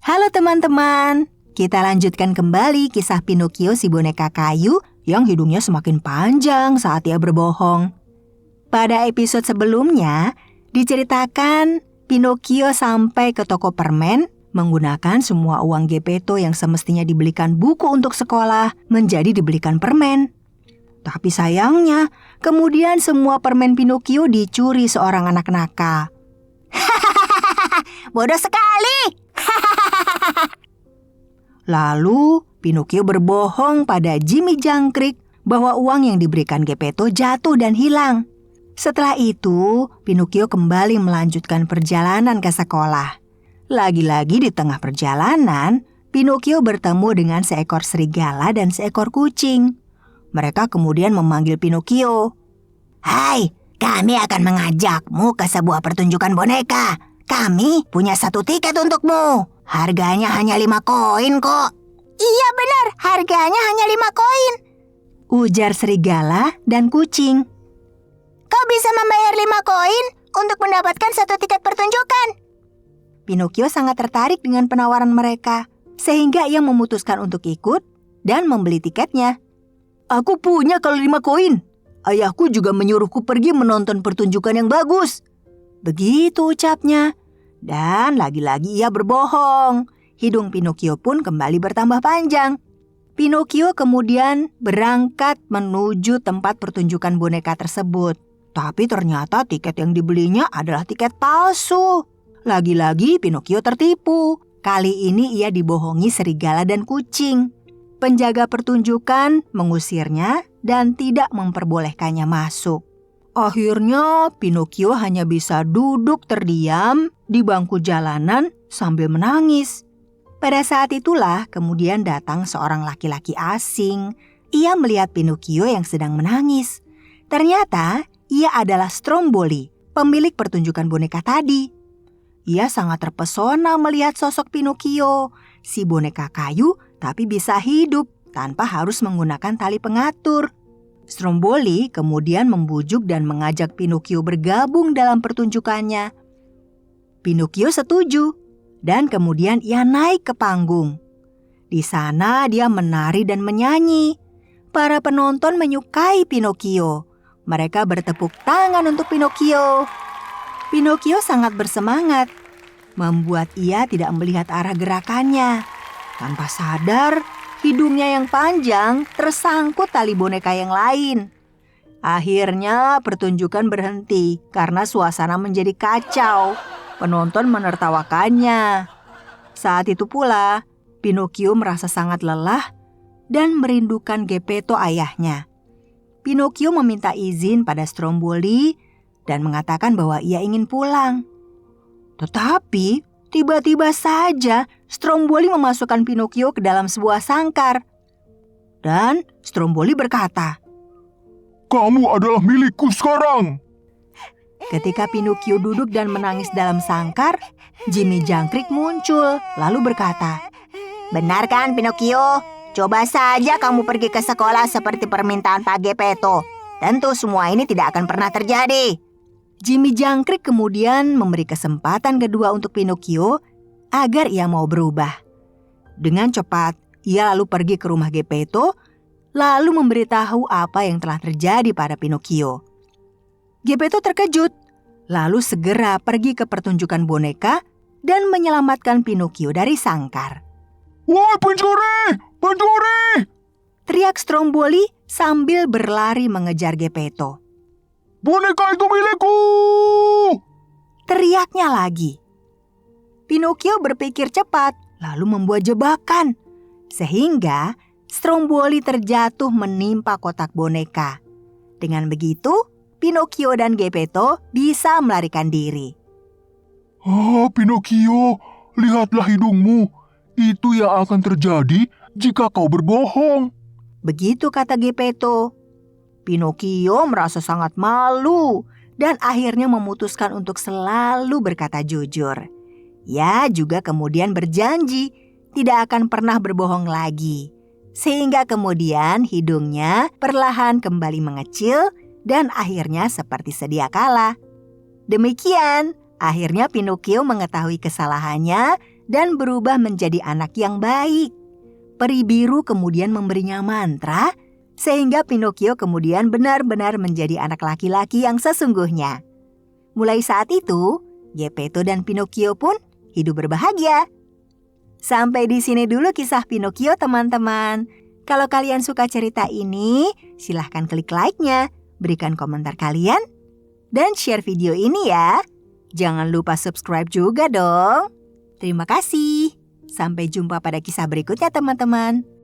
Halo teman-teman, kita lanjutkan kembali kisah Pinocchio si boneka kayu yang hidungnya semakin panjang saat ia berbohong. Pada episode sebelumnya, diceritakan Pinocchio sampai ke toko permen menggunakan semua uang Geppetto yang semestinya dibelikan buku untuk sekolah menjadi dibelikan permen. Tapi sayangnya, kemudian semua permen Pinocchio dicuri seorang anak nakal. Bodoh sekali! Lalu, Pinocchio berbohong pada Jimmy Jangkrik bahwa uang yang diberikan Geppetto jatuh dan hilang. Setelah itu, Pinocchio kembali melanjutkan perjalanan ke sekolah. Lagi-lagi di tengah perjalanan, Pinocchio bertemu dengan seekor serigala dan seekor kucing. Mereka kemudian memanggil Pinocchio. "Hai, kami akan mengajakmu ke sebuah pertunjukan boneka. Kami punya 1 tiket untukmu. Harganya hanya 5 koin kok." "Iya benar, harganya hanya 5 koin," ujar serigala dan kucing. "Kau bisa membayar 5 koin untuk mendapatkan 1 tiket pertunjukan." Pinocchio sangat tertarik dengan penawaran mereka, sehingga ia memutuskan untuk ikut dan membeli tiketnya. "Aku punya kalau 5 koin. Ayahku juga menyuruhku pergi menonton pertunjukan yang bagus." Begitu ucapnya. Dan lagi-lagi ia berbohong. Hidung Pinocchio pun kembali bertambah panjang. Pinocchio kemudian berangkat menuju tempat pertunjukan boneka tersebut. Tapi ternyata tiket yang dibelinya adalah tiket palsu. Lagi-lagi Pinocchio tertipu. Kali ini ia dibohongi serigala dan kucing. Penjaga pertunjukan mengusirnya dan tidak memperbolehkannya masuk. Akhirnya Pinocchio hanya bisa duduk terdiam di bangku jalanan sambil menangis. Pada saat itulah kemudian datang seorang laki-laki asing. Ia melihat Pinocchio yang sedang menangis. Ternyata ia adalah Stromboli, pemilik pertunjukan boneka tadi. Ia sangat terpesona melihat sosok Pinocchio, si boneka kayu tapi bisa hidup tanpa harus menggunakan tali pengatur. Stromboli kemudian membujuk dan mengajak Pinocchio bergabung dalam pertunjukannya. Pinocchio setuju dan kemudian ia naik ke panggung. Di sana dia menari dan menyanyi. Para penonton menyukai Pinocchio. Mereka bertepuk tangan untuk Pinocchio. Pinocchio sangat bersemangat, membuat ia tidak melihat arah gerakannya. Tanpa sadar, hidungnya yang panjang tersangkut tali boneka yang lain. Akhirnya pertunjukan berhenti karena suasana menjadi kacau. Penonton menertawakannya. Saat itu pula, Pinocchio merasa sangat lelah dan merindukan Geppetto ayahnya. Pinocchio meminta izin pada Stromboli dan mengatakan bahwa ia ingin pulang. Tetapi tiba-tiba saja Stromboli memasukkan Pinocchio ke dalam sebuah sangkar. Dan Stromboli berkata, "Kamu adalah milikku sekarang." Ketika Pinocchio duduk dan menangis dalam sangkar, Jimmy Jangkrik muncul lalu berkata, "Benar kan Pinocchio? Coba saja kamu pergi ke sekolah seperti permintaan Pak Geppetto. Tentu semua ini tidak akan pernah terjadi." Jimmy Jangkrik kemudian memberi kesempatan kedua untuk Pinocchio agar ia mau berubah. Dengan cepat, ia lalu pergi ke rumah Geppetto, lalu memberitahu apa yang telah terjadi pada Pinocchio. Geppetto terkejut, lalu segera pergi ke pertunjukan boneka dan menyelamatkan Pinocchio dari sangkar. "Woi pencuri! Pencuri!" teriak Stromboli sambil berlari mengejar Geppetto. "Boneka itu milikku!" teriaknya lagi. Pinocchio berpikir cepat lalu membuat jebakan, sehingga Stromboli terjatuh menimpa kotak boneka. Dengan begitu, Pinocchio dan Geppetto bisa melarikan diri. Pinocchio, lihatlah hidungmu. Itu yang akan terjadi jika kau berbohong." Begitu kata Geppetto. Pinocchio merasa sangat malu dan akhirnya memutuskan untuk selalu berkata jujur. Ia juga kemudian berjanji tidak akan pernah berbohong lagi. Sehingga kemudian hidungnya perlahan kembali mengecil dan akhirnya seperti sedia kala. Demikian, akhirnya Pinocchio mengetahui kesalahannya dan berubah menjadi anak yang baik. Peri biru kemudian memberinya mantra sehingga Pinocchio kemudian benar-benar menjadi anak laki-laki yang sesungguhnya. Mulai saat itu, Geppetto dan Pinocchio pun hidup berbahagia. Sampai di sini dulu kisah Pinocchio, teman-teman. Kalau kalian suka cerita ini, silahkan klik like-nya, berikan komentar kalian, dan share video ini ya. Jangan lupa subscribe juga dong. Terima kasih. Sampai jumpa pada kisah berikutnya, teman-teman.